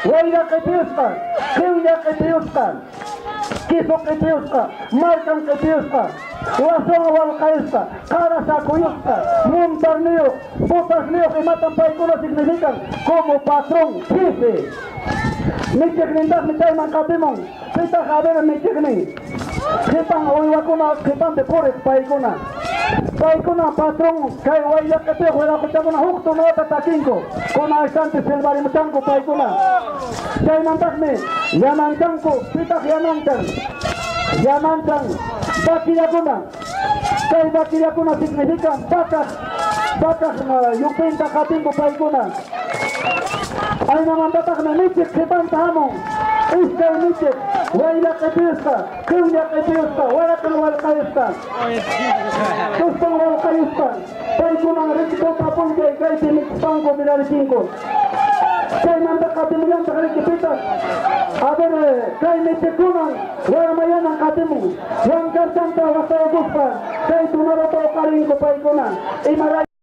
Wayra qipiyusqa, qilla qipiyusqa, kisu qipiyusqa, markan qipiyusqa, wasonga walqayusqa, qara sakuyusqa, montarniyuq, putasniyuq imatan paykuna significan como patrón, jefe. Michiknintaqmi chayman qatimun, pita haber michiknin. Qipan uywakuna, qipan de pures paykuna. Paykuna patrón, kay wayllaqipik wiraquchakuna huk tunata takinku. Kuna aysanti silbarimuchanku paykuna. Chaymantaqmi yananchanku, pitaq yananchan. Yananchan bakillakuna. Kay bakillakuna significan vacas yupinta qatinku paykuna. Aynamantataqmi michik qipanta hamun. Iskay michik, wayla qipiyusqa, qilla qipiyusqa, waraqin walqayusqa. Tuspan walqayusqa. Paykunan riqtuta punkay kaypi michpanku miraricinku. Chaymanta qatimullanta riqipitas. A ver, kay michikunan warmayanan qatimun. Wankarchanta wasaykuspa, kay tunarata uqarinku paykuna. Imaray